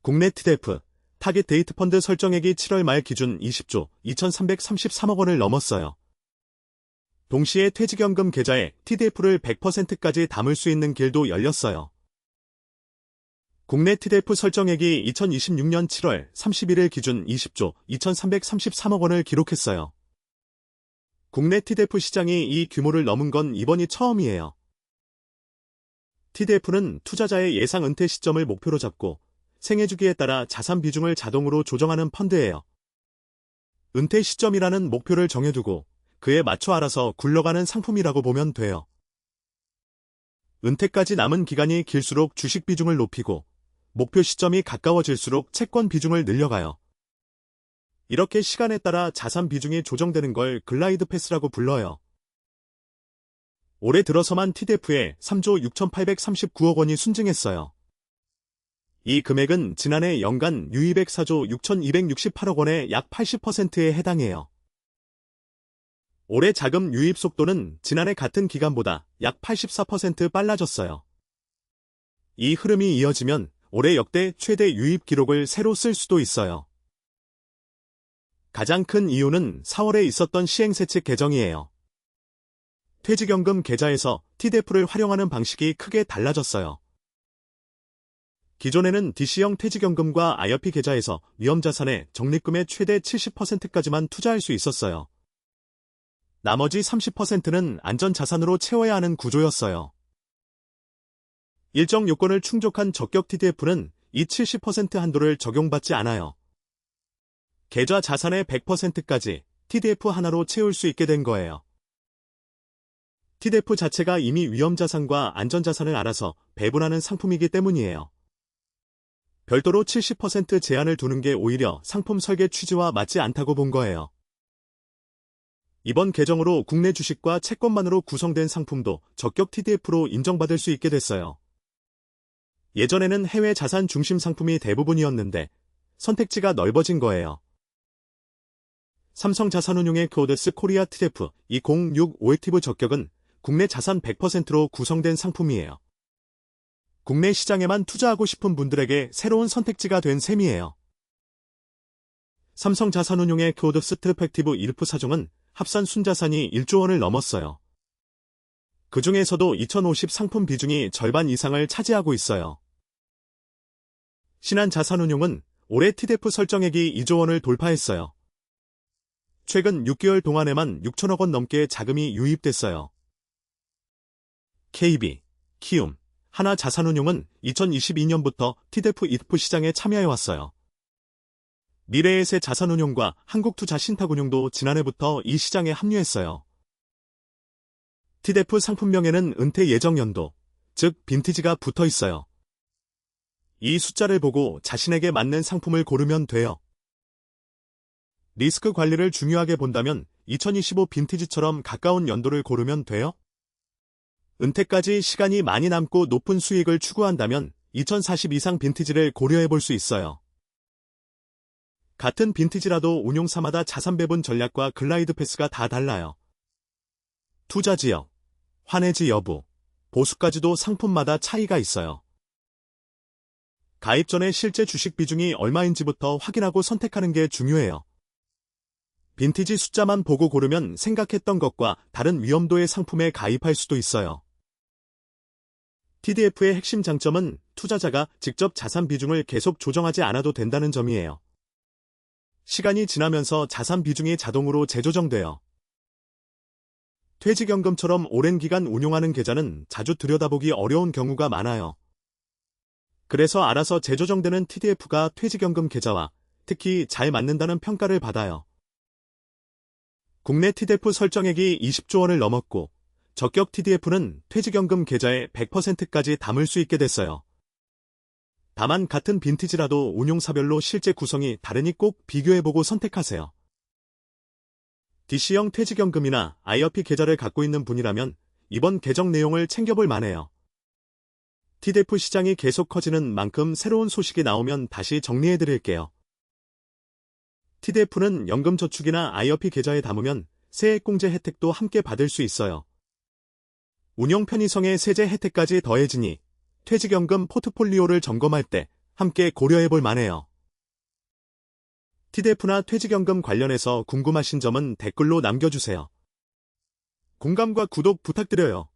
국내 TDF, 타깃 데이트 펀드 설정액이 7월 말 기준 20조 2,333억 원을 넘었어요. 동시에 퇴직연금 계좌에 TDF를 100%까지 담을 수 있는 길도 열렸어요. 국내 TDF 설정액이 2026년 7월 31일 기준 20조 2,333억 원을 기록했어요. 국내 TDF 시장이 이 규모를 넘은 건 이번이 처음이에요. TDF는 투자자의 예상 은퇴 시점을 목표로 잡고 생애주기에 따라 자산 비중을 자동으로 조정하는 펀드예요. 은퇴 시점이라는 목표를 정해두고 그에 맞춰 알아서 굴러가는 상품이라고 보면 돼요. 은퇴까지 남은 기간이 길수록 주식 비중을 높이고 목표 시점이 가까워질수록 채권 비중을 늘려가요. 이렇게 시간에 따라 자산 비중이 조정되는 걸 글라이드 패스라고 불러요. 올해 들어서만 TDF에 3조 6,839억 원이 순증했어요. 이 금액은 지난해 연간 유입액 4조 6,268억 원의 약 80%에 해당해요. 올해 자금 유입 속도는 지난해 같은 기간보다 약 84% 빨라졌어요. 이 흐름이 이어지면 올해 역대 최대 유입 기록을 새로 쓸 수도 있어요. 가장 큰 이유는 4월에 있었던 시행세칙 개정이에요. 퇴직연금 계좌에서 TDF를 활용하는 방식이 크게 달라졌어요. 기존에는 DC형 퇴직연금과 IRP 계좌에서 위험자산의 적립금의 최대 70%까지만 투자할 수 있었어요. 나머지 30%는 안전자산으로 채워야 하는 구조였어요. 일정 요건을 충족한 적격 TDF는 이 70% 한도를 적용받지 않아요. 계좌 자산의 100%까지 TDF 하나로 채울 수 있게 된 거예요. TDF 자체가 이미 위험자산과 안전자산을 알아서 배분하는 상품이기 때문이에요. 별도로 70% 제한을 두는 게 오히려 상품 설계 취지와 맞지 않다고 본 거예요. 이번 개정으로 국내 주식과 채권만으로 구성된 상품도 적격 TDF로 인정받을 수 있게 됐어요. 예전에는 해외 자산 중심 상품이 대부분이었는데 선택지가 넓어진 거예요. 삼성자산운용의 큐어드스 코리아 TDF 2065 액티브 적격은 국내 자산 100%로 구성된 상품이에요. 국내 시장에만 투자하고 싶은 분들에게 새로운 선택지가 된 셈이에요. 삼성자산운용의 큐어드스 트랙티브 일프 4종은 합산 순자산이 1조 원을 넘었어요. 그 중에서도 2050 상품 비중이 절반 이상을 차지하고 있어요. 신한자산운용은 올해 TDF 설정액이 2조 원을 돌파했어요. 최근 6개월 동안에만 6천억 원 넘게 자금이 유입됐어요. KB, 키움, 하나자산운용은 2022년부터 TDF ETF 시장에 참여해왔어요. 미래에셋 자산운용과 한국투자신탁운용도 지난해부터 이 시장에 합류했어요. TDF 상품명에는 은퇴 예정 연도, 즉 빈티지가 붙어 있어요. 이 숫자를 보고 자신에게 맞는 상품을 고르면 돼요. 리스크 관리를 중요하게 본다면 2025 빈티지처럼 가까운 연도를 고르면 돼요. 은퇴까지 시간이 많이 남고 높은 수익을 추구한다면 2040 이상 빈티지를 고려해 볼 수 있어요. 같은 빈티지라도 운용사마다 자산 배분 전략과 글라이드 패스가 다 달라요. 투자 지역, 환해지 여부, 보수까지도 상품마다 차이가 있어요. 가입 전에 실제 주식 비중이 얼마인지부터 확인하고 선택하는 게 중요해요. 빈티지 숫자만 보고 고르면 생각했던 것과 다른 위험도의 상품에 가입할 수도 있어요. TDF의 핵심 장점은 투자자가 직접 자산 비중을 계속 조정하지 않아도 된다는 점이에요. 시간이 지나면서 자산 비중이 자동으로 재조정돼요. 퇴직연금처럼 오랜 기간 운용하는 계좌는 자주 들여다보기 어려운 경우가 많아요. 그래서 알아서 재조정되는 TDF가 퇴직연금 계좌와 특히 잘 맞는다는 평가를 받아요. 국내 TDF 설정액이 20조 원을 넘었고 적격 TDF는 퇴직연금 계좌에 100%까지 담을 수 있게 됐어요. 다만 같은 빈티지라도 운용사별로 실제 구성이 다르니 꼭 비교해보고 선택하세요. DC형 퇴직연금이나 IRP 계좌를 갖고 있는 분이라면 이번 개정 내용을 챙겨볼 만해요. TDF 시장이 계속 커지는 만큼 새로운 소식이 나오면 다시 정리해드릴게요. TDF는 연금저축이나 IRP 계좌에 담으면 세액공제 혜택도 함께 받을 수 있어요. 운용 편의성에 세제 혜택까지 더해지니 퇴직연금 포트폴리오를 점검할 때 함께 고려해볼 만해요. TDF나 퇴직연금 관련해서 궁금하신 점은 댓글로 남겨주세요. 공감과 구독 부탁드려요.